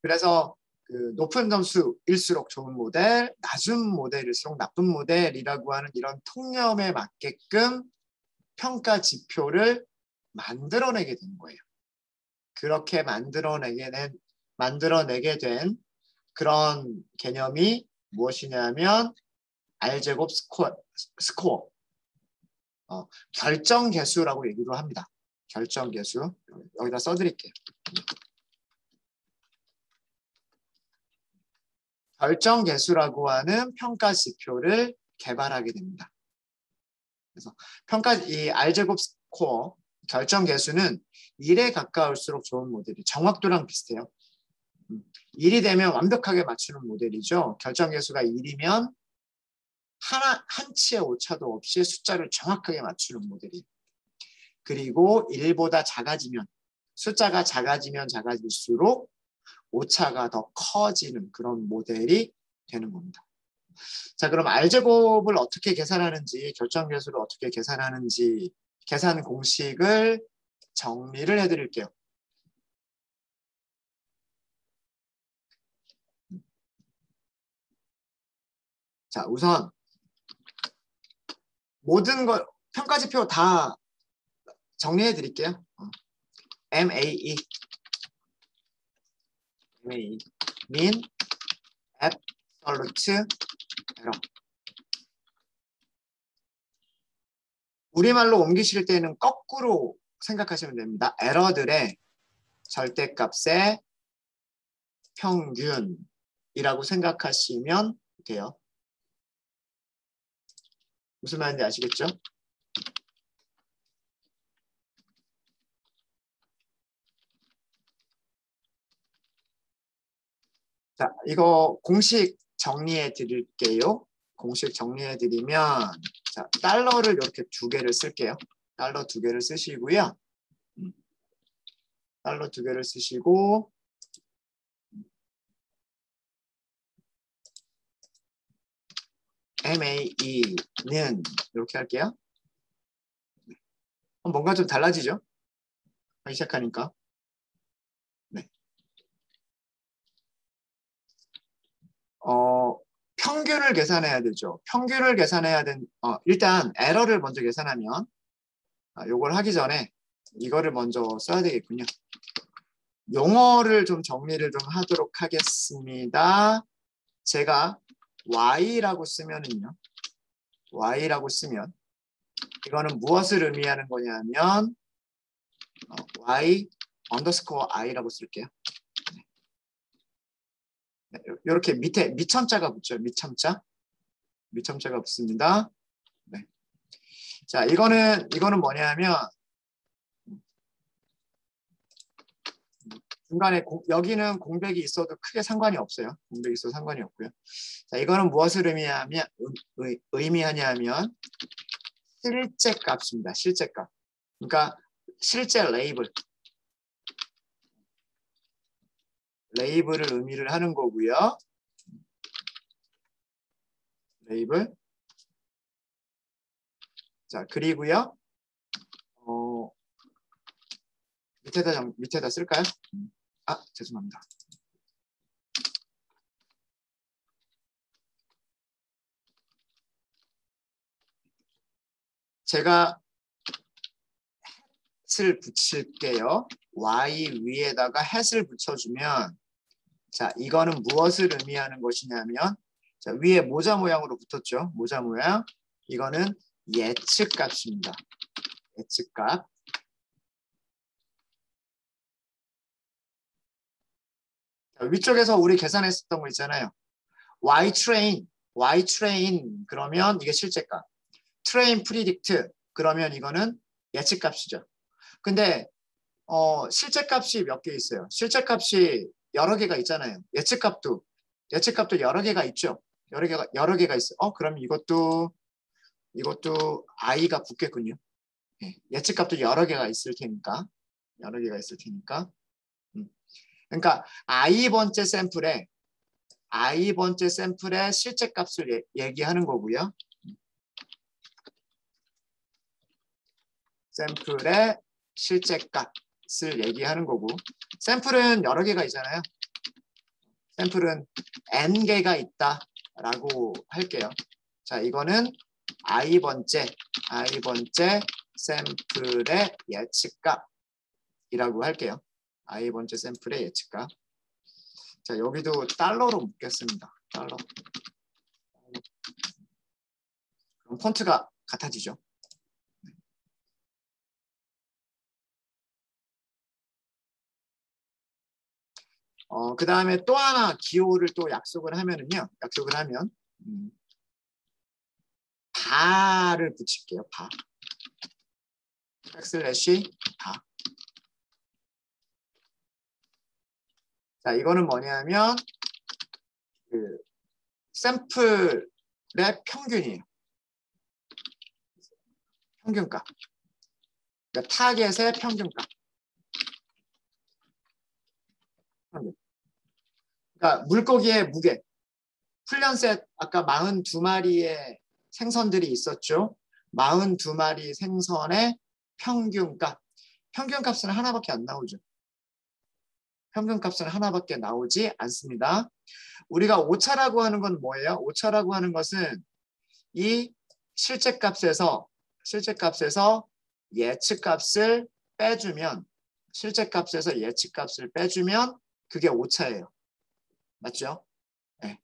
그래서 그 높은 점수일수록 좋은 모델, 낮은 모델일수록 나쁜 모델이라고 하는 이런 통념에 맞게끔 평가 지표를 만들어내게 된 거예요. 그렇게 만들어내게 된 그런 개념이 무엇이냐면 R제곱 스코어, 결정계수라고 얘기도 합니다. 결정계수, 여기다 써드릴게요. 결정계수라고 하는 평가 지표를 개발하게 됩니다. 그래서 이 R제곱 스코어, 결정계수는 1에 가까울수록 좋은 모델이 정확도랑 비슷해요. 1이 되면 완벽하게 맞추는 모델이죠. 결정계수가 1이면 한 치의 오차도 없이 숫자를 정확하게 맞추는 모델이에요. 그리고 1보다 작아지면, 숫자가 작아지면 작아질수록 오차가 더 커지는 그런 모델이 되는 겁니다. 자, 그럼 R제곱을 어떻게 계산하는지, 결정계수를 어떻게 계산하는지 계산 공식을 정리를 해드릴게요. 자, 우선 모든 걸 평가지표 다 정리해 드릴게요. MAE mean, absolute error. 우리말로 옮기실 때는 거꾸로 생각하시면 됩니다. 에러들의 절대값의 평균이라고 생각하시면 돼요. 무슨 말인지 아시겠죠? 자, 이거 공식 정리해 드릴게요. 공식 정리해 드리면, 자, 달러를 이렇게 2개를 쓸게요. 달러 2개를 쓰시고요. 달러 2개를 쓰시고, MAE는 이렇게 할게요. 뭔가 좀 달라지죠? 하기 시작하니까. 네. 평균을 계산해야 되죠. 평균을 계산해야 일단 에러를 먼저 계산하면, 요걸 하기 전에 이거를 먼저 써야 되겠군요. 용어를 좀 정리를 좀 하도록 하겠습니다. 제가 Y라고 쓰면은요. Y라고 쓰면 이거는 무엇을 의미하는 거냐면 Y 언더스코어 I라고 쓸게요. 네, 이렇게 밑에 미첨자가 붙죠. 미첨자가 붙습니다. 네. 자, 이거는 뭐냐면 중간에 여기는 공백이 있어도 크게 상관이 없어요. 공백이 있어도 상관이 없고요. 자, 이거는 무엇을 의미하냐면 실제 값입니다. 실제 값. 그러니까 실제 레이블을 의미를 하는 거고요. 레이블. 자, 그리고요. 밑에다 쓸까요? 죄송합니다. 제가 햇을 붙일게요. Y 위에다가 햇을 붙여주면, 자, 이거는 무엇을 의미하는 것이냐면, 자, 위에 모자 모양으로 붙었죠. 모자 모양. 이거는 예측 값입니다. 예측 값. 자, 위쪽에서 우리 계산했었던 거 있잖아요. Ytrain 그러면 이게 실제값. Train predict 그러면 이거는 예측값이죠. 근데 실제값이 몇 개 있어요. 실제값이 여러 개가 있잖아요. 예측값도 여러 개가 있죠. 여러 개가 있어요. 그럼 이것도 I가 붙겠군요. 예측값도 여러 개가 있을 테니까. 그러니까 I번째 샘플의 실제값을 얘기하는 거고요. 샘플의 실제값을 얘기하는 거고, 샘플은 여러 개가 있잖아요. 샘플은 n개가 있다라고 할게요. 자, 이거는 i번째 샘플의 예측값이라고 할게요. i번째 샘플의 예측값. 자, 여기도 달러로 묶겠습니다. 달러. 그럼 폰트가 같아지죠. 그 다음에 또 하나 기호를 또 약속을 하면은요. 약속을 하면 바를 붙일게요. 바. 백슬래시 바. 자, 이거는 뭐냐면 그 샘플의 평균이에요. 평균값. 그러니까 타겟의 평균값. 평균. 그러니까 물고기의 무게. 훈련셋 아까 42마리의 생선들이 있었죠. 42마리 생선의 평균값. 평균값은 하나밖에 안 나오죠. 평균값은 하나밖에 나오지 않습니다. 우리가 오차라고 하는 건 뭐예요? 오차라고 하는 것은 이 실제값에서 예측값을 빼주면 실제값에서 예측값을 빼주면 그게 오차예요. 맞죠? 네.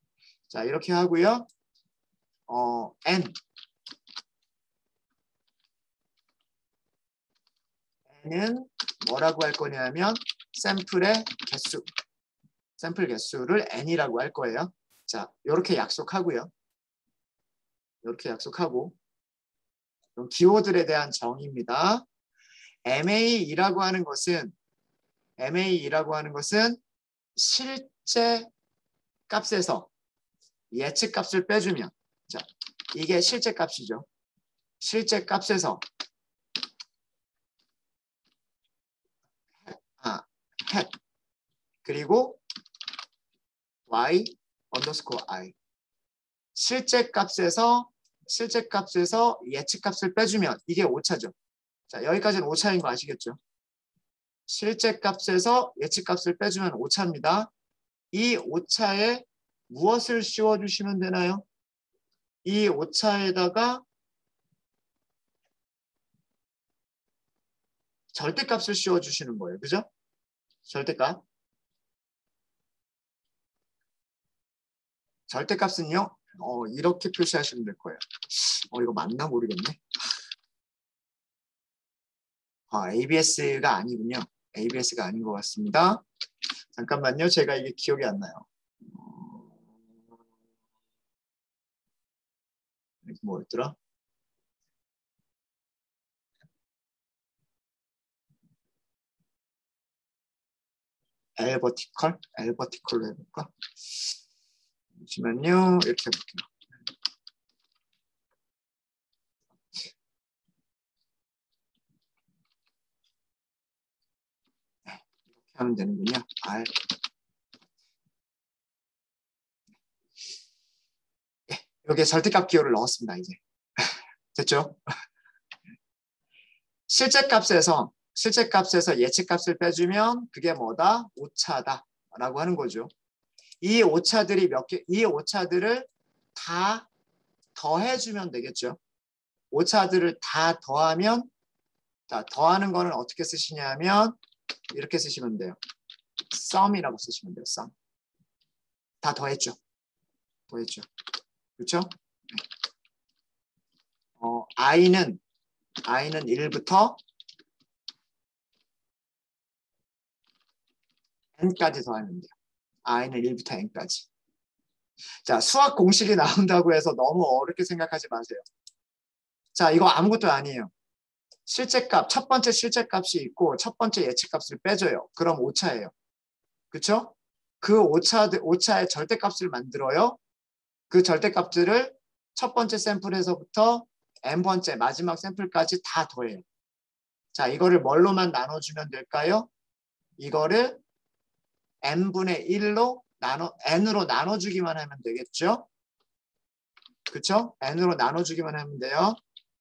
자, 이렇게 하고요. n은 뭐라고 할 거냐면 샘플의 개수. 샘플 개수를 n이라고 할 거예요. 자, 이렇게 약속하고요. 이렇게 약속하고 그럼 기호들에 대한 정의입니다. MAE라고 하는 것은 실제 값에서 예측 값을 빼주면 자, 이게 실제 값이죠. 실제 값에서 hat 그리고 y underscore i 실제 값에서 예측 값을 빼주면 이게 오차죠. 자, 여기까지는 오차인 거 아시겠죠? 실제 값에서 예측 값을 빼주면 오차입니다. 이 오차에 무엇을 씌워주시면 되나요? 이 오차에다가 절대값을 씌워주시는 거예요. 그죠? 절대값. 절대값은요. 이렇게 표시하시면 될 거예요. 이거 맞나 모르겠네. ABS가 아니군요. ABS가 아닌 것 같습니다. 잠깐만요. 제가 이게 기억이 안 나요. 뭐였더라? 엘버티컬로 해볼까? 잠시만요. 이렇게 해볼게요. 네, 이렇게 하면 되는군요. 네, 여기에 절대값 기호를 넣었습니다. 이제 됐죠? 실제값에서 예측값을 빼주면 그게 뭐다? 오차다라고 하는 거죠. 이 오차들을 다 더해주면 되겠죠. 오차들을 다 더하면 자, 더하는 거는 어떻게 쓰시냐면 이렇게 쓰시면 돼요. sum이라고 쓰시면 돼요. sum. 다 더했죠. 그렇죠? i는 1부터 n까지 더하면 돼요. i는 1부터 n까지. 자, 수학 공식이 나온다고 해서 너무 어렵게 생각하지 마세요. 자, 이거 아무것도 아니에요. 실제값, 첫 번째 실제값이 있고 첫 번째 예측값을 빼줘요. 그럼 오차예요. 그렇죠? 그 오차의 절대값을 만들어요. 그 절대값들을 첫 번째 샘플에서부터 n번째 마지막 샘플까지 다 더해요. 자, 이거를 뭘로만 나눠주면 될까요? 이거를 n분의 1로 n으로 나눠주기만 하면 되겠죠? 그쵸? n으로 나눠주기만 하면 돼요.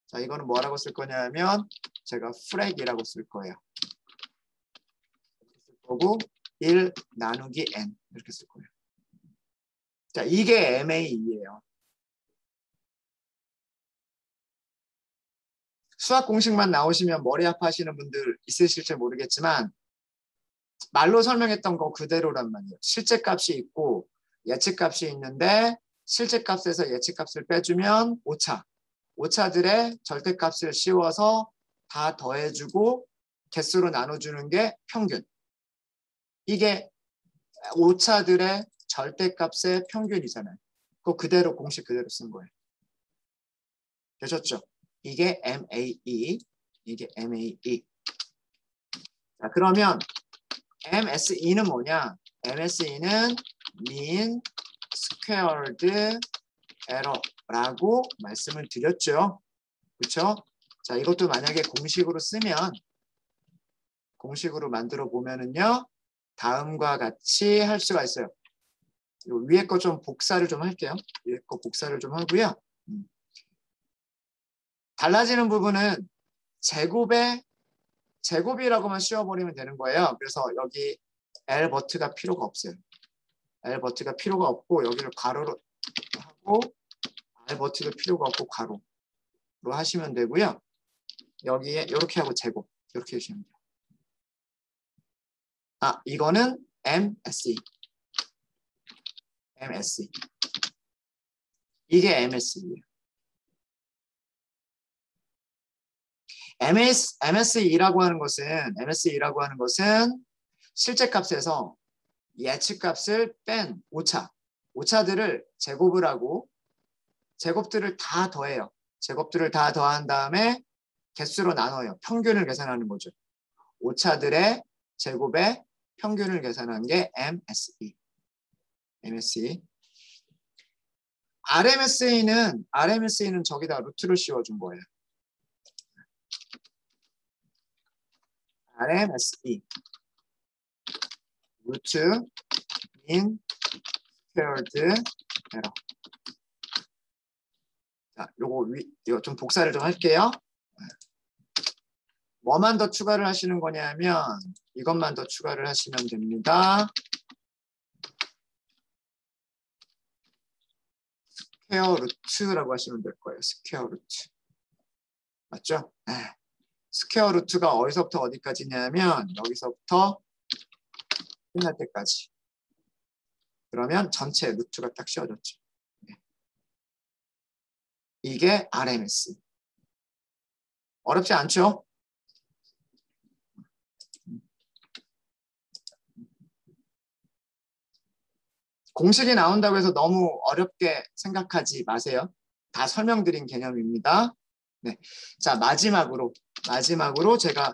자, 이거는 뭐라고 쓸 거냐면 제가 프랙이라고 쓸 거예요. 이렇게 쓸 거고 1 나누기 n 이렇게 쓸 거예요. 자, 이게 MAE예요. 수학 공식만 나오시면 머리 아파하시는 분들 있으실지 모르겠지만 말로 설명했던 거 그대로란 말이에요. 실제값이 있고 예측값이 있는데 실제값에서 예측값을 빼주면 오차. 오차들의 절대값을 씌워서 다 더해주고 개수로 나눠주는 게 평균. 이게 오차들의 절대값의 평균이잖아요. 그거 그대로 공식 그대로 쓴 거예요. 되셨죠? 이게 MAE. 이게 MAE. 자, 그러면 MSE는 뭐냐? MSE는 mean squared error라고 말씀을 드렸죠. 그렇죠? 자, 이것도 만약에 공식으로 쓰면 공식으로 만들어 보면은요. 다음과 같이 할 수가 있어요. 요 위에 거 좀 복사를 좀 할게요. 위에 거 복사를 좀 하고요. 달라지는 부분은 제곱이라고만 씌워버리면 되는 거예요. 그래서 여기 L 버트가 필요가 없어요. L 버트가 필요가 없고 여기를 가로로 하고 R 버트도 필요가 없고 가로로 하시면 되고요. 여기에 이렇게 하고 제곱 이렇게 해주시면 돼요. 아, 이거는 MSE. MSE. 이게 MSE예요. MSE라고 하는 것은 실제값에서 예측값을 뺀 오차들을 제곱을 하고 제곱들을 다 더해요. 제곱들을 다 더한 다음에 개수로 나눠요. 평균을 계산하는 거죠. 오차들의 제곱의 평균을 계산한 게 MSE. MSE. RMSE는 저기다 루트를 씌워준 거예요. RMSE. 루트 mean squared error. 자, 이거 좀 복사를 좀 할게요. 뭐만 더 추가를 하시는 거냐면 이것만 더 추가를 하시면 됩니다. 스퀘어 루트라고 하시면 될 거예요. 스퀘어 루트. 맞죠? 네. 스퀘어 루트가 어디서부터 어디까지냐면 여기서부터 끝날 때까지. 그러면 전체 루트가 딱 씌워졌죠. 네. 이게 RMS. 어렵지 않죠? 공식이 나온다고 해서 너무 어렵게 생각하지 마세요. 다 설명드린 개념입니다. 네. 자, 마지막으로 제가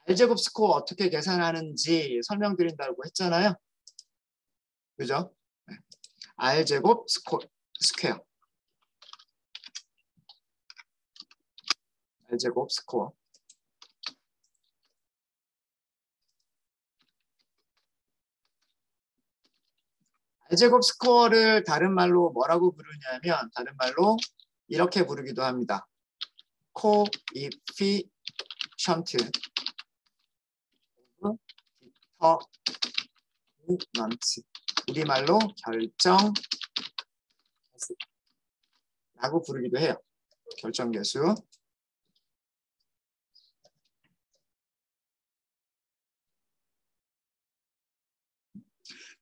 R제곱 스코어 어떻게 계산하는지 설명드린다고 했잖아요. 그죠? 네. R제곱 스퀘어. R제곱 스코어. R제곱 스코어를 다른 말로 뭐라고 부르냐면 다른 말로 이렇게 부르기도 합니다. 코이피션트 디터미넌트. 우리말로 결정계수라고 부르기도 해요. 결정계수.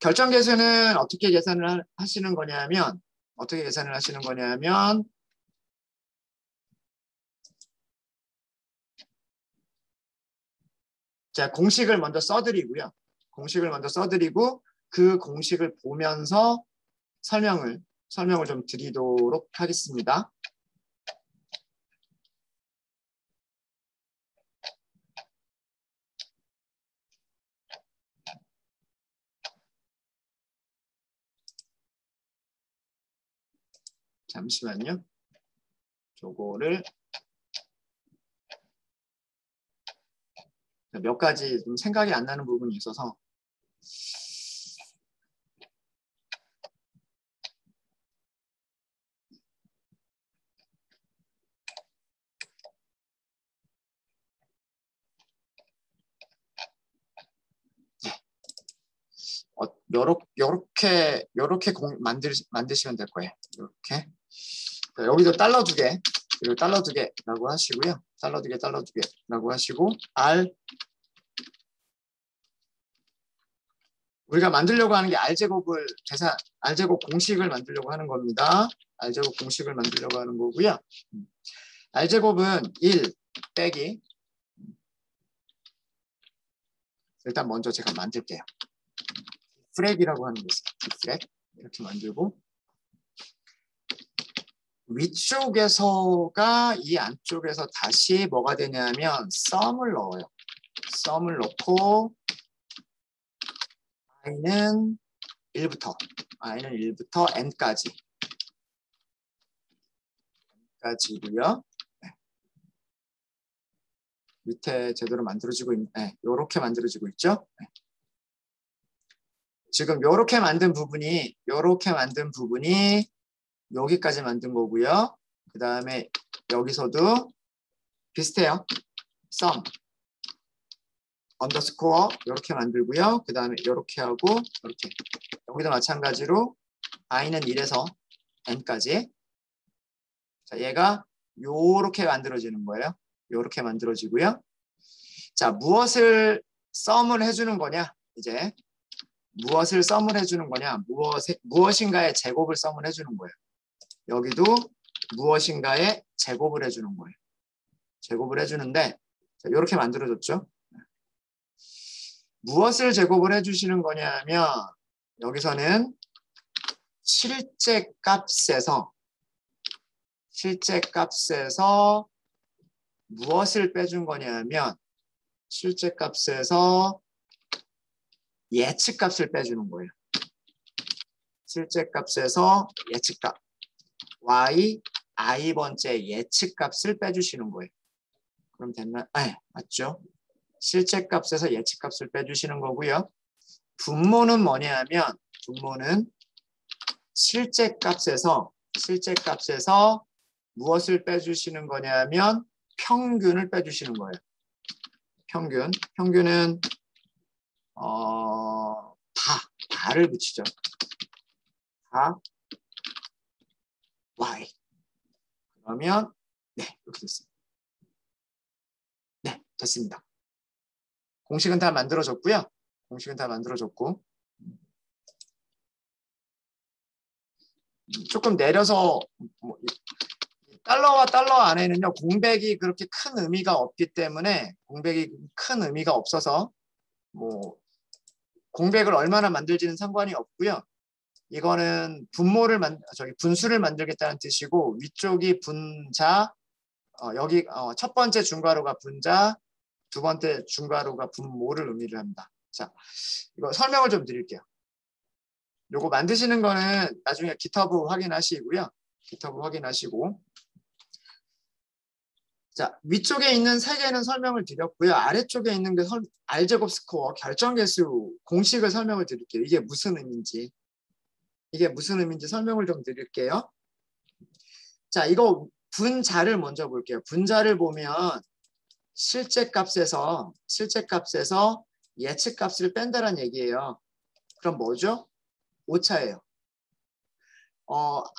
결정계수는 어떻게 계산을 하시는 거냐면 자, 공식을 먼저 써드리고 그 공식을 보면서 설명을 좀 드리도록 하겠습니다. 잠시만요. 요거를 몇 가지 좀 생각이 안 나는 부분이 있어서 요렇게 만드시면 될 거예요. 이렇게. 여기도 달러 2개, 그리고 달러 2개라고 하시고요. 달러 2개라고 하시고, 우리가 만들려고 하는 게 R제곱 공식을 만들려고 하는 겁니다. R제곱 공식을 만들려고 하는 거고요. R제곱은 1 빼기, 일단 먼저 제가 만들게요. 프렉이라고 하는 게 있어요. 프렉. 이렇게 만들고, 위쪽에서가 이 안쪽에서 다시 뭐가 되냐면 썸을 넣어요. 썸을 넣고 i는 1부터 n까지고요. 네. 밑에 제대로 만들어지고 이렇게 만들어지고 있죠. 네. 지금 이렇게 만든 부분이 여기까지 만든 거고요. 그 다음에 여기서도 비슷해요. sum 언더스코어 이렇게 만들고요. 그 다음에 이렇게 하고 이렇게. 여기도 마찬가지로 i는 1에서 n까지. 자, 얘가 요렇게 만들어지는 거예요. 요렇게 만들어지고요. 자, 무엇을 sum을 해주는 거냐? 이제 무엇을 sum을 해주는 거냐? 무엇인가의 제곱을 sum을 해주는 거예요. 여기도 무엇인가의 제곱을 해주는 거예요. 제곱을 해주는데 이렇게 만들어졌죠. 무엇을 제곱을 해주시는 거냐면 여기서는 실제 값에서 무엇을 빼준 거냐면 실제 값에서 예측값을 빼주는 거예요. 실제 값에서 예측값 y i번째 예측값을 빼주시는 거예요. 그럼 됐나? 네, 맞죠? 실제 값에서 예측값을 빼주시는 거고요. 분모는 뭐냐면 분모는 실제 값에서 무엇을 빼주시는 거냐면 평균을 빼주시는 거예요. 평균은 다를 붙이죠. 다 y. 그러면 네, 이렇게 됐습니다. 네, 됐습니다. 공식은 다 만들어졌고요. 조금 내려서 달러와 달러 안에는요 공백이 그렇게 큰 의미가 없기 때문에 없어서 뭐 공백을 얼마나 만들지는 상관이 없고요. 이거는 분수를 만들겠다는 뜻이고 위쪽이 분자, 여기 첫 번째 중괄호가 분자, 두 번째 중괄호가 분모를 의미를 합니다. 자, 이거 설명을 좀 드릴게요. 요거 만드시는 거는 나중에 GitHub 확인하시고요. 자, 위쪽에 있는 3개는 설명을 드렸고요. 아래쪽에 있는 게 R제곱 스코어 결정계수 공식을 설명을 드릴게요. 이게 무슨 의미인지 설명을 좀 드릴게요. 자, 이거 분자를 먼저 볼게요. 분자를 보면 실제 값에서 예측값을 뺀다는 얘기예요. 그럼 뭐죠? 오차예요.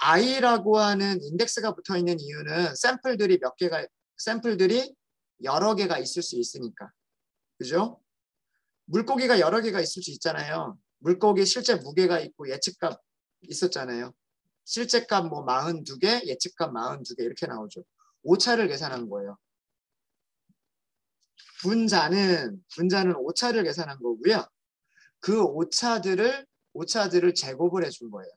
i라고 하는 인덱스가 붙어 있는 이유는 샘플들이 여러 개가 있을 수 있으니까. 그죠? 물고기가 여러 개가 있을 수 있잖아요. 물고기 실제 무게가 있고 예측값 있었잖아요. 실제값 뭐 42개, 예측값 42개 이렇게 나오죠. 오차를 계산한 거예요. 분자는 오차를 계산한 거고요. 그 오차들을 제곱을 해준 거예요.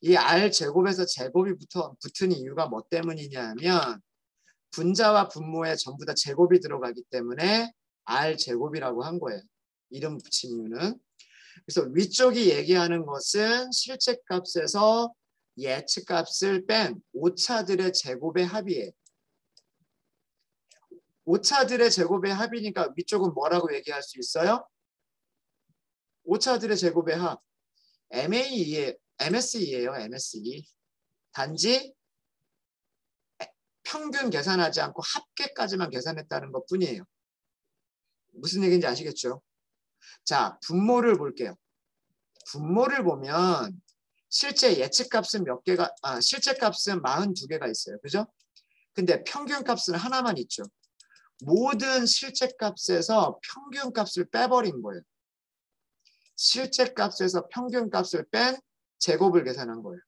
이 R제곱에서 제곱이 붙은 이유가 뭐 때문이냐면 분자와 분모에 전부 다 제곱이 들어가기 때문에 R제곱이라고 한 거예요. 이름 붙인 이유는. 그래서 위쪽이 얘기하는 것은 실제 값에서 예측값을 뺀 오차들의 제곱의 합이에요. 오차들의 제곱의 합이니까 위쪽은 뭐라고 얘기할 수 있어요? 오차들의 제곱의 합. MSE예요. MSE. 단지 평균 계산하지 않고 합계까지만 계산했다는 것 뿐이에요. 무슨 얘기인지 아시겠죠? 자, 분모를 볼게요. 분모를 보면 실제 예측값은 몇 개가, 실제값은 42개가 있어요. 그죠? 근데 평균값은 하나만 있죠. 모든 실제값에서 평균값을 빼버린 거예요. 실제값에서 평균값을 뺀 제곱을 계산한 거예요.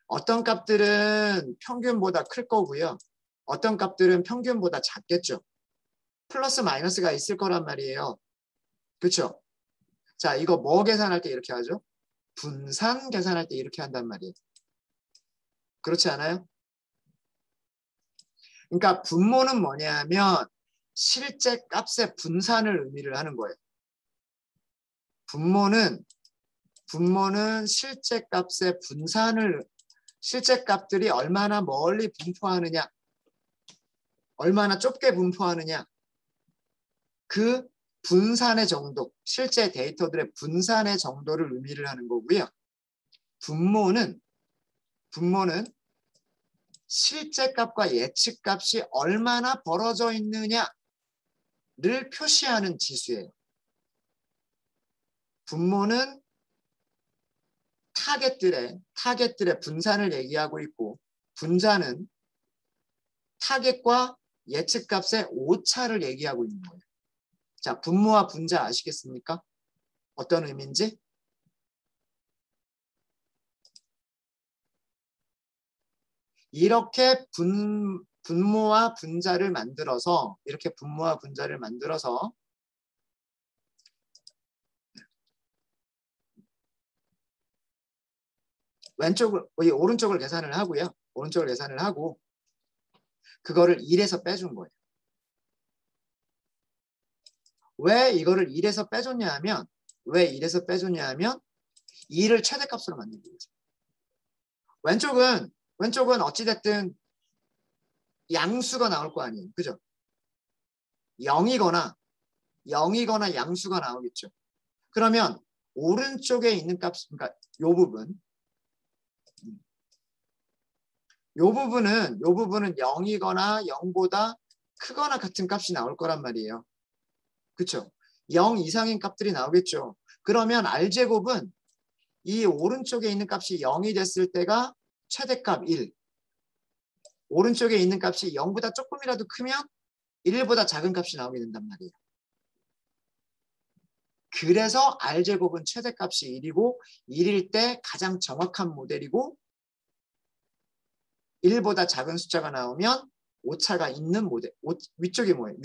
어떤 값들은 평균보다 클 거고요. 어떤 값들은 평균보다 작겠죠. 플러스 마이너스가 있을 거란 말이에요. 그렇죠? 자, 이거 뭐 계산할 때 이렇게 하죠? 분산 계산할 때 이렇게 한단 말이에요. 그렇지 않아요? 그러니까 분모는 뭐냐면 실제 값의 분산을 의미를 하는 거예요. 분모는 실제 값의 분산을, 실제 값들이 얼마나 멀리 분포하느냐, 얼마나 좁게 분포하느냐, 그 분산의 정도, 실제 데이터들의 분산의 정도를 의미를 하는 거고요. 분모는 실제 값과 예측 값이 얼마나 벌어져 있느냐를 표시하는 지수예요. 분모는 타겟들의 분산을 얘기하고 있고, 분자는 타겟과 예측 값의 오차를 얘기하고 있는 거예요. 자, 분모와 분자 아시겠습니까? 어떤 의미인지? 이렇게 분모와 분자를 만들어서 오른쪽을 계산을 하고요. 오른쪽을 계산을 하고 그거를 1에서 빼준 거예요. 왜 이거를 1에서 빼줬냐 하면 2를 최대값으로 만들기 위해서. 왼쪽은 어찌됐든 양수가 나올 거 아니에요. 그죠? 0이거나 양수가 나오겠죠. 그러면 오른쪽에 있는 값, 그러니까 요 부분은 0이거나 0보다 크거나 같은 값이 나올 거란 말이에요. 그렇죠? 0 이상인 값들이 나오겠죠. 그러면 R제곱은 이 오른쪽에 있는 값이 0이 됐을 때가 최대값 1. 오른쪽에 있는 값이 0보다 조금이라도 크면 1보다 작은 값이 나오게 된단 말이에요. 그래서 R제곱은 최대값이 1이고 1일 때 가장 정확한 모델이고 1보다 작은 숫자가 나오면 오차가 있는 모델. 위쪽이 뭐예요?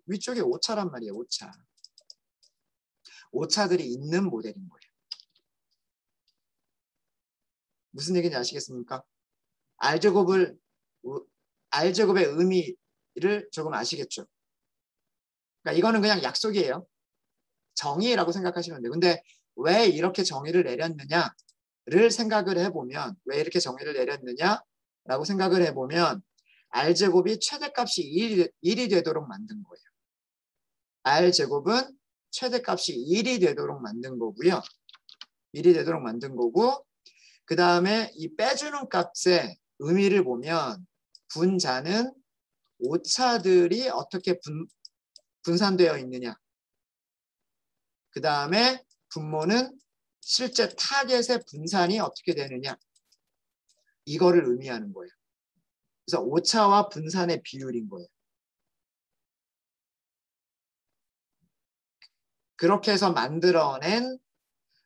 위쪽이 오차란 말이에요. 오차들이 있는 모델인 거예요. 무슨 얘기인지 아시겠습니까? R제곱의 의미를 조금 아시겠죠? 그러니까 이거는 그냥 약속이에요. 정의라고 생각하시면 돼요. 근데 왜 이렇게 정의를 내렸느냐를 생각을 해보면 R제곱이 최대값이 1이 되도록 만든 거예요. R제곱은 최대값이 1이 되도록 만든 거고요. 그 다음에 이 빼주는 값의 의미를 보면 분자는 오차들이 어떻게 분산되어 있느냐. 그 다음에 분모는 실제 타겟의 분산이 어떻게 되느냐. 이거를 의미하는 거예요. 그래서 오차와 분산의 비율인 거예요. 그렇게 해서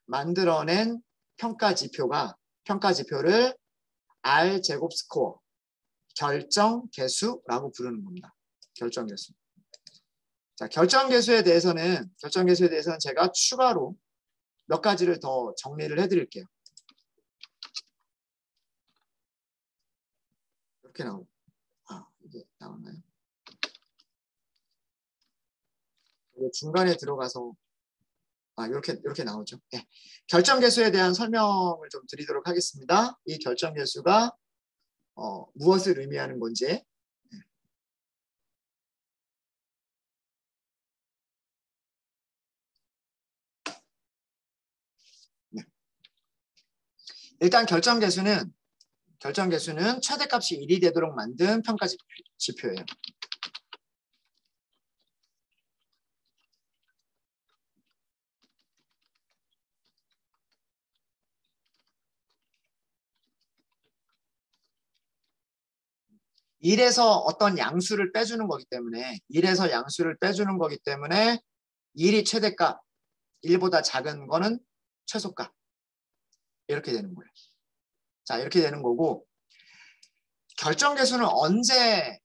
만들어낸 평가 지표를 R제곱 스코어, 결정 개수라고 부르는 겁니다. 결정 개수. 자, 결정 개수에 대해서는 제가 추가로 몇 가지를 더 정리를 해드릴게요. 이렇게 이게 나오나요? 중간에 들어가서 이렇게 나오죠. 네. 결정 개수에 대한 설명을 좀 드리도록 하겠습니다. 이 결정 개수가 무엇을 의미하는 건지. 네. 일단 결정 개수는 최대값이 1이 되도록 만든 평가 지표예요. 1에서 어떤 양수를 빼주는 거기 때문에 1에서 양수를 빼주는 거기 때문에 1이 최대값, 1보다 작은 거는 최소값. 이렇게 되는 거예요. 자, 이렇게 되는 거고 결정계수는 언제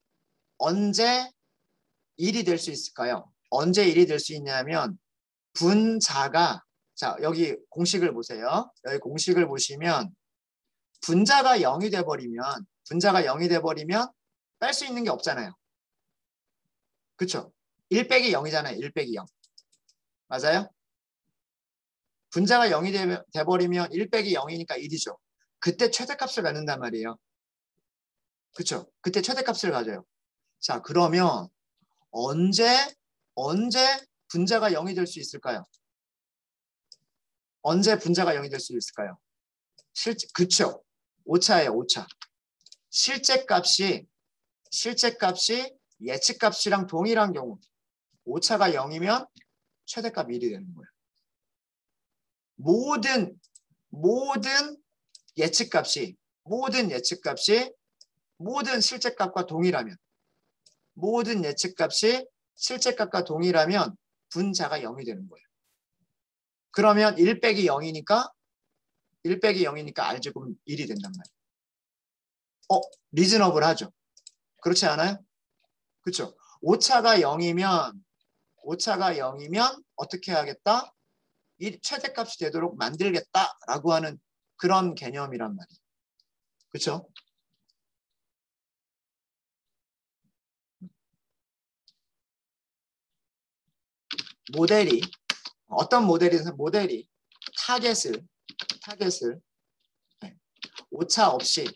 1이 될 수 있을까요? 언제 1이 될 수 있냐면 분자가 자, 여기 공식을 보세요. 여기 공식을 보시면 분자가 0이 돼 버리면 뺄 수 있는 게 없잖아요. 그렇죠? 1 빼기 0이잖아요. 1 빼기 0. 맞아요? 분자가 0이 돼 버리면 1 빼기 0이니까 1이죠. 그때 최대값을 갖는단 말이에요. 그렇죠? 그때 최대값을 가져요. 자, 그러면 언제 분자가 0이 될 수 있을까요? 언제 분자가 0이 될 수 있을까요? 그쵸? 오차예요, 오차. 실제값이 예측값이랑 동일한 경우 오차가 0이면 최대값 1이 되는 거예요. 모든 예측값이 모든 실제값과 동일하면 분자가 0이 되는 거예요. 그러면 1 빼기 0이니까 R제곱은 1이 된단 말이에요. 리즈너블 하죠. 그렇지 않아요? 그렇죠. 오차가 0이면 어떻게 하겠다? 이 최대값이 되도록 만들겠다라고 하는 그런 개념이란 말이에요. 그렇죠? 모델이 어떤 모델이 타겟을 오차 없이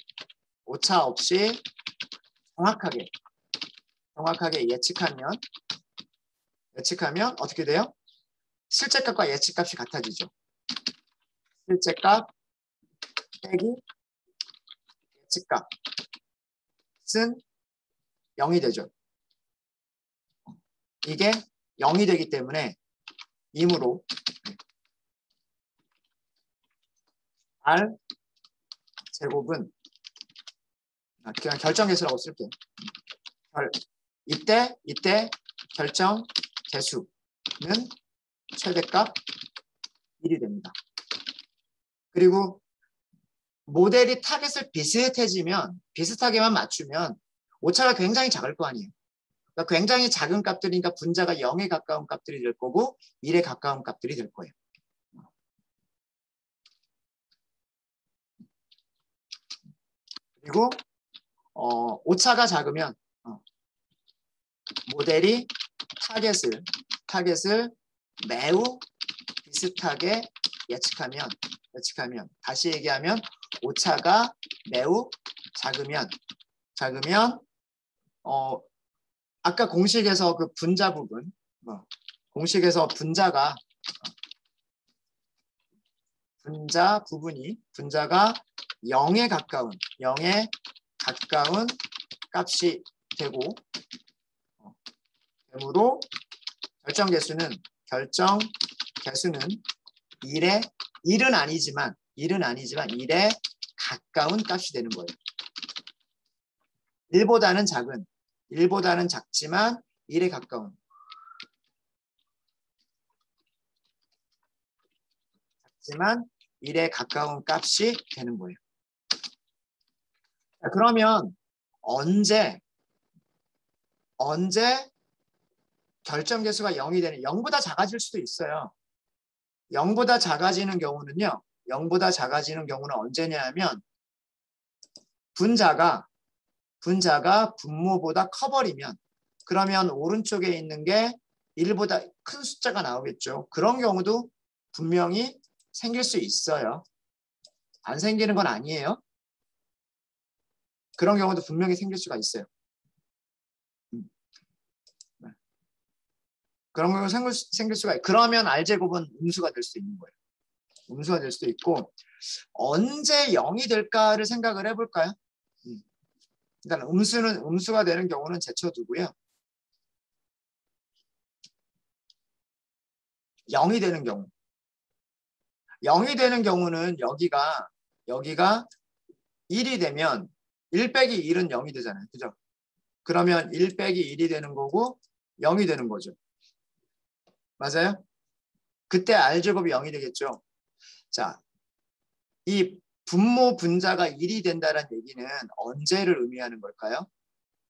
정확하게 예측하면 어떻게 돼요? 실제값과 예측값이 같아지죠. 실제값 빼기 예측값은 0이 되죠. 이게 0이 되기 때문에 이므로 R 제곱은 그냥 결정계수라고 쓸게요. 이때 결정계수는 최대값 1이 됩니다. 그리고 모델이 타겟을 비슷하게만 맞추면 오차가 굉장히 작을 거 아니에요. 그러니까 굉장히 작은 값들이니까 분자가 0에 가까운 값들이 될 거고 1에 가까운 값들이 될 거예요. 그리고 오차가 작으면 모델이 타겟을 매우 비슷하게 예측하면 다시 얘기하면 오차가 매우 작으면 아까 공식에서 그 분자 부분 공식에서 분자가 분자가 0에 가까운 값이 되므로 결정계수는 1은 아니지만 1에 가까운 값이 되는 거예요. 1보다는 작지만 1에 가까운 값이 되는 거예요. 자, 그러면 언제 결정계수가 0이 되는 0보다 작아질 수도 있어요. 0보다 작아지는 경우는 언제냐 하면 분자가 분모보다 커버리면 그러면 오른쪽에 있는 게 1보다 큰 숫자가 나오겠죠. 그런 경우도 분명히 생길 수 있어요. 안 생기는 건 아니에요. 그런 경우도 분명히 생길 수가 있어요. 그런 경우 생길 수가 있어요. 그러면 R제곱은 음수가 될 수 있는 거예요. 음수가 될 수도 있고 언제 0이 될까를 생각을 해볼까요? 일단 음수가 되는 경우는 제쳐두고요. 0이 되는 경우는 여기가 1이 되면 1 빼기 1은 0이 되잖아요. 그죠? 그러면 1 빼기 1이 되는 거고 0이 되는 거죠. 맞아요? 그때 R제곱이 0이 되겠죠. 자, 이 분모 분자가 1이 된다는 얘기는 언제를 의미하는 걸까요?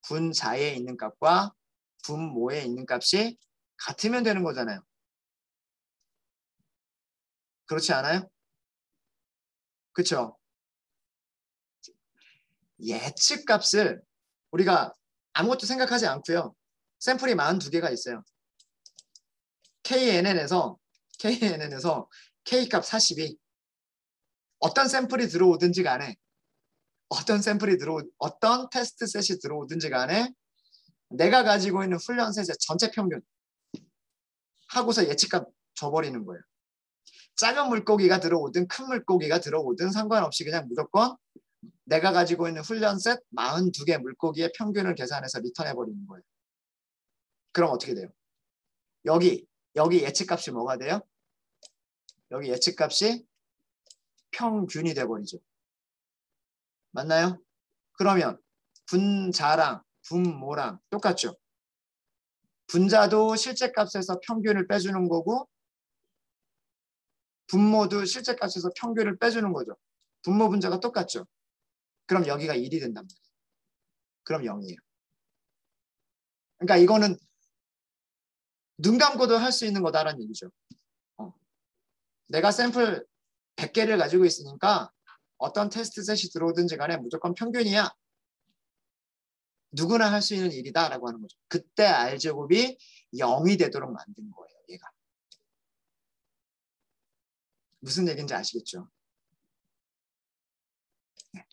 분자에 있는 값과 분모에 있는 값이 같으면 되는 거잖아요. 그렇지 않아요? 그렇죠? 예측값을 우리가 아무것도 생각하지 않고요. 샘플이 42개가 있어요. KNN에서 K값 42 어떤 샘플이 들어오든지 간에 어떤 테스트 셋이 들어오든지 간에 내가 가지고 있는 훈련 셋의 전체 평균 하고서 예측값 줘버리는 거예요. 작은 물고기가 들어오든 큰 물고기가 들어오든 상관없이 그냥 무조건 내가 가지고 있는 훈련 셋 42개 물고기의 평균을 계산해서 리턴해버리는 거예요. 그럼 어떻게 돼요? 여기 예측값이 뭐가 돼요? 여기 예측값이 평균이 돼버리죠. 맞나요? 그러면 분자랑 분모랑 똑같죠. 분자도 실제 값에서 평균을 빼주는 거고 분모도 실제 값에서 평균을 빼주는 거죠. 분모 분자가 똑같죠. 그럼 여기가 1이 된단 말이에요. 그럼 0이에요. 그러니까 이거는 눈 감고도 할 수 있는 거다라는 얘기죠. 내가 샘플 100개를 가지고 있으니까 어떤 테스트 셋이 들어오든지 간에 무조건 평균이야. 누구나 할 수 있는 일이다라고 하는 거죠. 그때 R제곱이 0이 되도록 만든 거예요. 얘가. 무슨 얘기인지 아시겠죠? 네.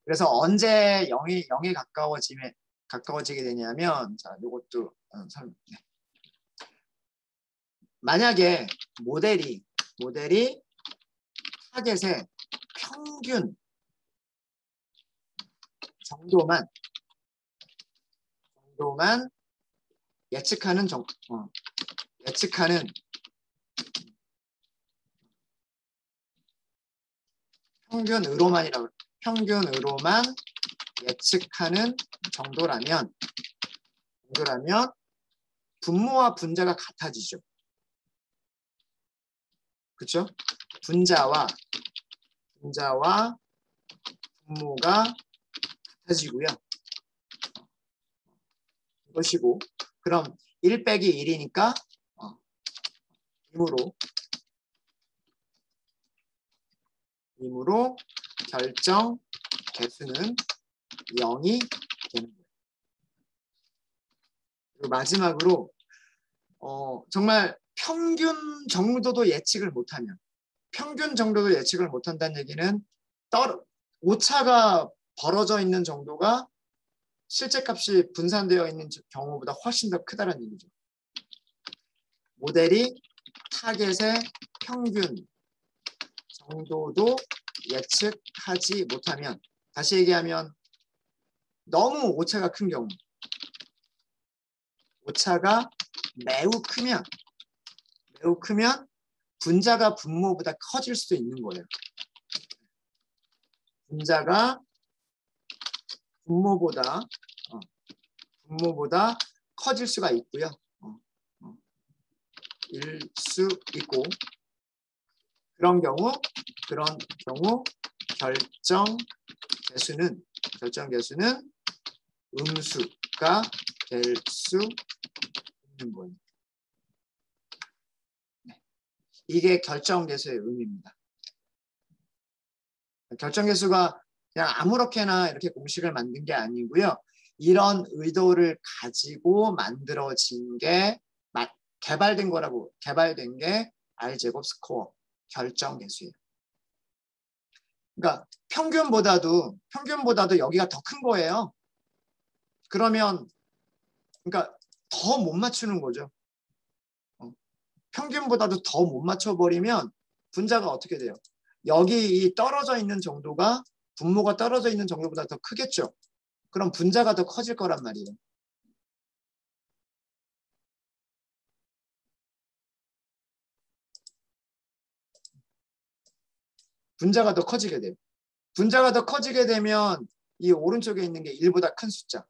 그래서 언제 0이 가까워지게 되냐면 자, 요것도 네. 만약에 모델이 타겟의 평균 정도만 예측하는 평균으로만 예측하는 정도라면 분모와 분자가 같아지죠. 그렇죠? 분자와 분모가 같아지고요. 이것이고 그럼 1 빼기 1이니까 임으로 결정 개수는 0이 되는 거예요. 그리고 마지막으로 정말 평균 정도도 예측을 못한다는 얘기는 오차가 벌어져 있는 정도가 실제 값이 분산되어 있는 경우보다 훨씬 더 크다는 얘기죠. 모델이 타겟의 평균 정도도 예측하지 못하면, 다시 얘기하면 너무 오차가 큰 경우, 오차가 매우 크면 분자가 분모보다 커질 수도 있는 거예요. 분자가 분모보다 커질 수가 있고요. 일 수 있고 그런 경우 결정 개수는 음수가 될 수 있는 거예요. 네. 이게 결정 개수의 의미입니다. 결정 개수가 그냥 아무렇게나 이렇게 공식을 만든 게 아니고요. 이런 의도를 가지고 만들어진 게 개발된 게 R제곱 스코어 결정 개수예요. 그러니까 평균보다도 여기가 더 큰 거예요. 그러면 그러니까 더 못 맞추는 거죠. 평균보다도 더 못 맞춰버리면 분자가 어떻게 돼요? 여기 이 떨어져 있는 정도가 분모가 떨어져 있는 정도보다 더 크겠죠. 그럼 분자가 더 커질 거란 말이에요. 분자가 더 커지게 돼요. 분자가 더 커지게 되면 이 오른쪽에 있는 게 1보다 큰 숫자.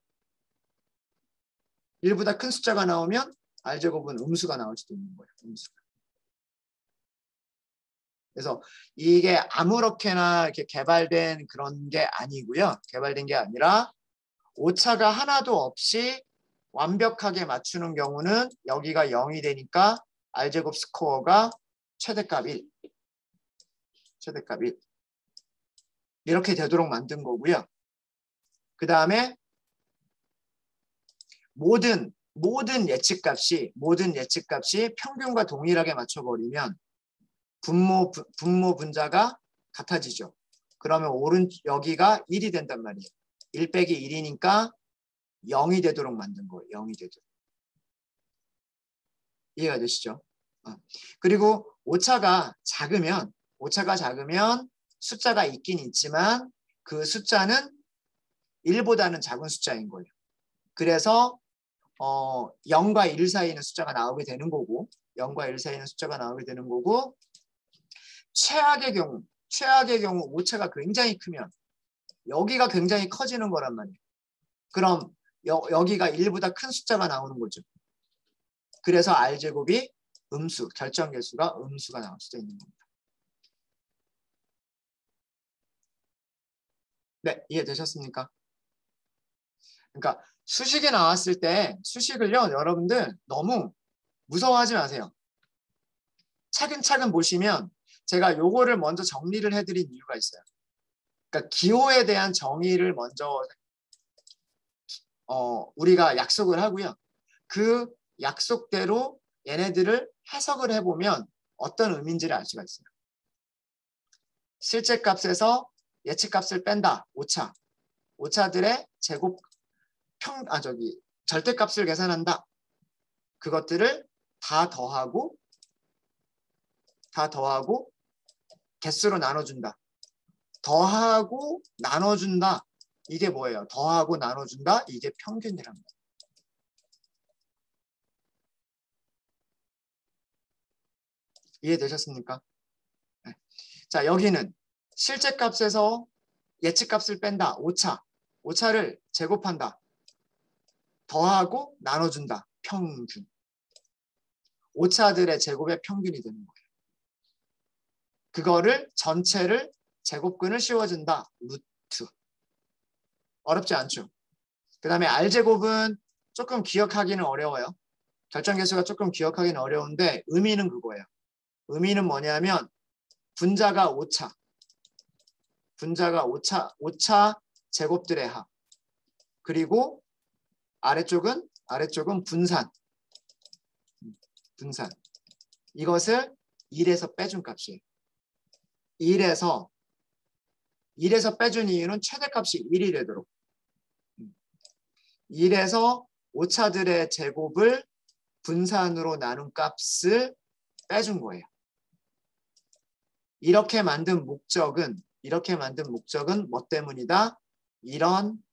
1보다 큰 숫자가 나오면 R제곱은 음수가 나올 수도 있는 거예요. 음수가. 그래서 이게 아무렇게나 이렇게 개발된 그런 게 아니고요. 개발된 게 아니라 오차가 하나도 없이 완벽하게 맞추는 경우는 여기가 0이 되니까 R제곱 스코어가 최대값 1. 최대값 1. 이렇게 되도록 만든 거고요. 그 다음에 모든 예측값이 평균과 동일하게 맞춰버리면 분모 분자가 같아지죠. 그러면 여기가 1이 된단 말이에요. 1 빼기 1이니까 0이 되도록 만든 거예요. 0이 되도록. 이해가 되시죠? 그리고 오차가 작으면 숫자가 있긴 있지만 그 숫자는 1보다는 작은 숫자인 거예요. 그래서 0과 1 사이에 있는 숫자가 나오게 되는 거고 0과 1 사이에 있는 숫자가 나오게 되는 거고 최악의 경우 오차가 굉장히 크면 여기가 굉장히 커지는 거란 말이에요. 그럼 여기가 1보다 큰 숫자가 나오는 거죠. 그래서 R제곱이 결정계수가 음수가 나올 수도 있는 겁니다. 네, 이해되셨습니까? 그러니까 수식이 나왔을 때 수식을요, 여러분들 너무 무서워하지 마세요. 차근차근 보시면 제가 요거를 먼저 정리를 해드린 이유가 있어요. 그러니까 기호에 대한 정의를 먼저 우리가 약속을 하고요. 그 약속대로 얘네들을 해석을 해보면 어떤 의미인지를 알 수가 있어요. 실제값에서 예측값을 뺀다. 오차들의 절대값을 계산한다. 그것들을 다 더하고 개수로 나눠준다. 더하고 나눠준다. 이게 뭐예요? 더하고 나눠준다. 이게 평균이란 말이에요. 이해되셨습니까? 네. 자, 여기는 실제값에서 예측값을 뺀다. 오차를 제곱한다. 더하고 나눠준다. 평균. 오차들의 제곱의 평균이 되는 거예요. 그거를 전체를 제곱근을 씌워준다. 루트. 어렵지 않죠? 그 다음에 R제곱은 조금 기억하기는 어려워요. 결정계수가 조금 기억하기는 어려운데 의미는 그거예요. 의미는 뭐냐면 분자가 오차 제곱들의 합. 그리고 아래쪽은 분산. 이것을 1에서 빼준 값이에요. 1에서 빼준 이유는 최대값이 1이 되도록. 1에서 오차들의 제곱을 분산으로 나눈 값을 빼준 거예요. 이렇게 만든 목적은 뭐 때문이다? 이런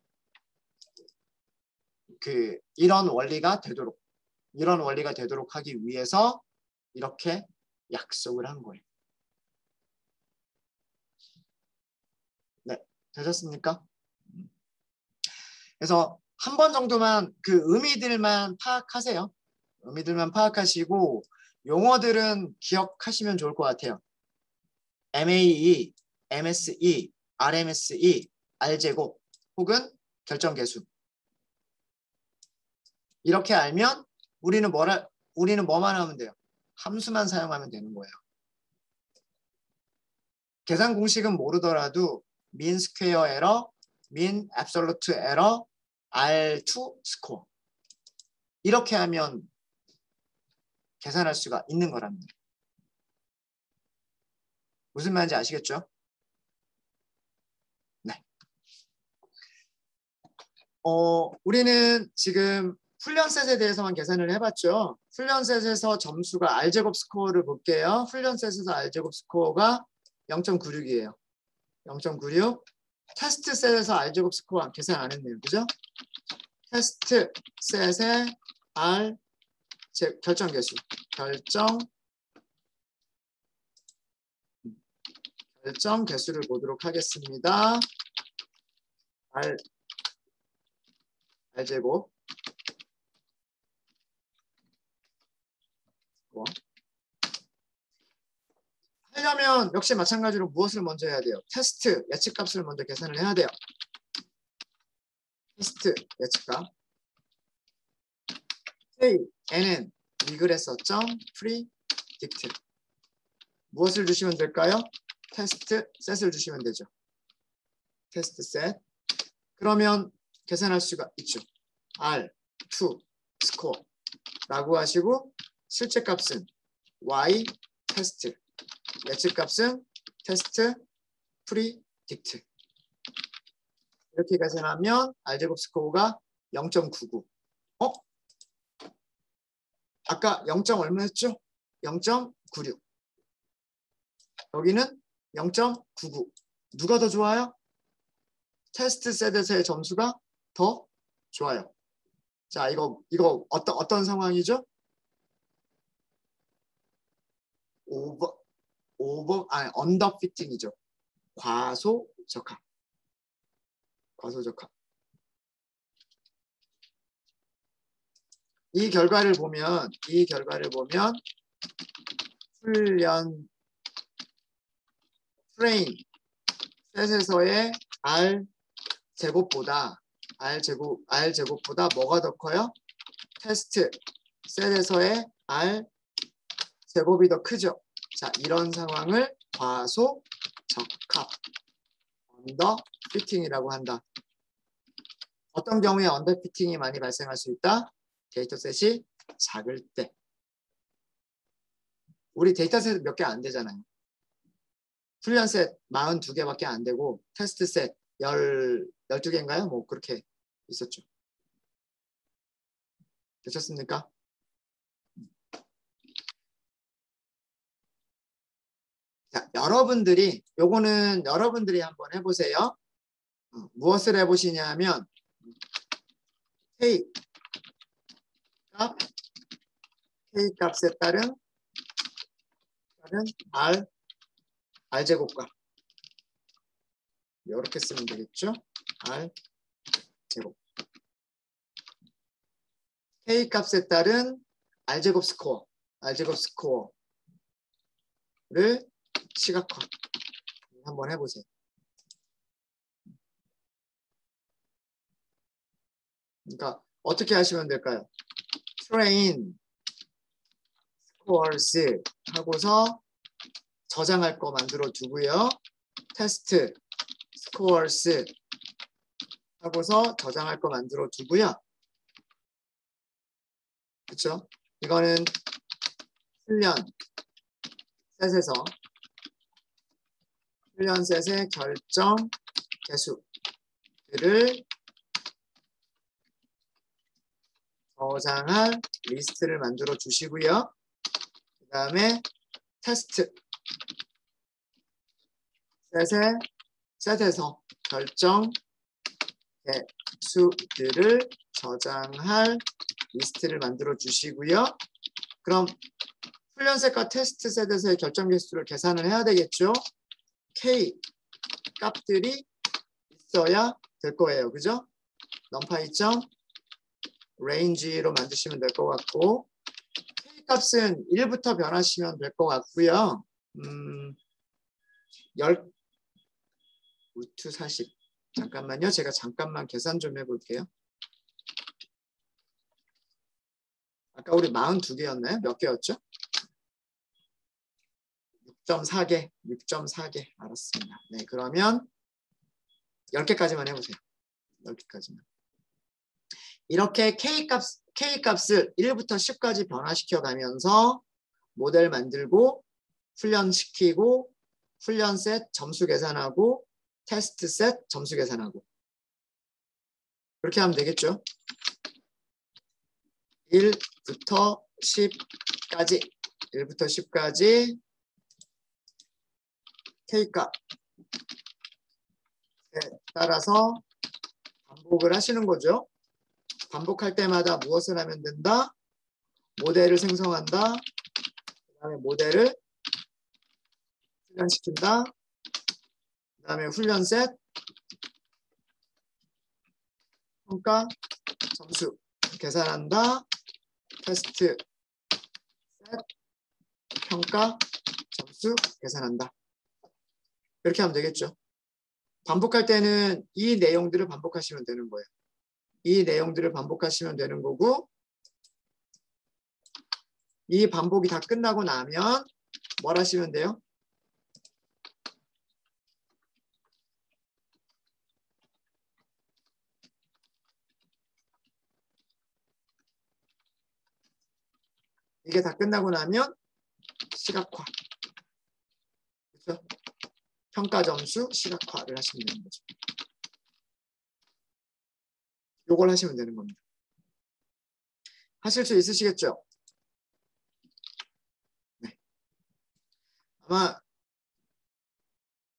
원리가 되도록 하기 위해서 이렇게 약속을 한 거예요. 네, 되셨습니까? 그래서 한 번 정도만 그 의미들만 파악하세요. 의미들만 파악하시고 용어들은 기억하시면 좋을 것 같아요. MAE, MSE, RMSE, R제곱 혹은 결정계수. 이렇게 알면 우리는 뭐만 하면 돼요? 함수만 사용하면 되는 거예요. 계산 공식은 모르더라도 mean square error, mean absolute error, R2 스코어. 이렇게 하면 계산할 수가 있는 거랍니다. 무슨 말인지 아시겠죠? 네. 우리는 지금 훈련셋에 대해서만 계산을 해봤죠. 훈련셋에서 점수가 R제곱 스코어를 볼게요. 훈련셋에서 R제곱 스코어가 0.96이에요. 0.96. 테스트셋에서 R제곱 스코어 계산 안 했네요. 그죠? 테스트셋의 R 결정계수. 결정 개수를 보도록 하겠습니다. R제곱 하려면 역시 마찬가지로 무엇을 먼저 해야 돼요? 테스트 예측값을 먼저 계산을 해야 돼요. 테스트 예측값 K, N은 리그레서 프리딕트 무엇을 주시면 될까요? 테스트 셋을 주시면 되죠. 테스트 셋 그러면 계산할 수가 있죠. R2 스코어라고 하시고 실제 값은 Y 테스트 예측값은 테스트 프리딕트 이렇게 계산하면 R제곱 스코어가 0.99 아까 0. 얼마였죠? 0.96 여기는 0.99 누가 더 좋아요? 테스트 셋에서의 점수가 더 좋아요. 자, 이거 어떤 상황이죠? 언더 피팅이죠. 과소적합. 이 결과를 보면 훈련 트레인 셋에서의 R제곱보다 뭐가 더 커요? 테스트 셋에서의 R제곱이 더 크죠. 자, 이런 상황을 과소적합 언더 피팅이라고 한다. 어떤 경우에 언더 피팅이 많이 발생할 수 있다? 데이터셋이 작을 때. 우리 데이터셋 몇 개 안 되잖아요. 훈련셋 42개밖에 안 되고 테스트셋 12개인가요? 뭐 그렇게 있었죠. 되셨습니까? 자, 요거는 여러분들이 한번 해보세요. 무엇을 해보시냐면 K 값에 따른 R제곱과 이렇게 쓰면 되겠죠. R제곱 K 값에 따른 R제곱 스코어를 시각화 한번 해보세요. 그러니까 어떻게 하시면 될까요? train scores 하고서 저장할 거 만들어 두고요. test scores 하고서 저장할 거 만들어 두고요. 그렇죠? 이거는 훈련 셋의 결정 개수들을 저장할 리스트를 만들어 주시고요. 그 다음에 테스트 셋에서 결정 개수들을 저장할 리스트를 만들어 주시고요. 그럼 훈련셋과 테스트 셋에서의 결정 개수를 계산을 해야 되겠죠. K 값들이 있어야 될 거예요. 그죠? numpy range로 만드시면 될 것 같고 K 값은 1부터 변하시면 될 것 같고요. 루트 40 잠깐만요. 제가 잠깐만 계산 좀 해볼게요. 아까 우리 42개였나요? 몇 개였죠? 6.4개 알았습니다. 네, 그러면 10개까지만 해보세요. 10개까지만. 이렇게 K값을 1부터 10까지 변화시켜 가면서 모델 만들고 훈련시키고 훈련셋 점수 계산하고 테스트셋 점수 계산하고 그렇게 하면 되겠죠. 1부터 10까지 K값에 따라서 반복을 하시는 거죠. 반복할 때마다 무엇을 하면 된다? 모델을 생성한다. 그 다음에 모델을 훈련시킨다. 그 다음에 훈련셋 평가 점수 계산한다. 테스트 셋 평가 점수 계산한다. 이렇게 하면 되겠죠. 반복할 때는 이 내용들을 반복하시면 되는 거예요. 이 내용들을 반복하시면 되는 거고 이 반복이 다 끝나고 나면 뭘 하시면 돼요? 이게 다 끝나고 나면 시각화. 그렇죠? 평가 점수 시각화를 하시면 되는 거죠. 요걸 하시면 되는 겁니다. 하실 수 있으시겠죠? 네. 아마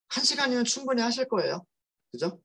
1시간이면 충분히 하실 거예요. 그죠?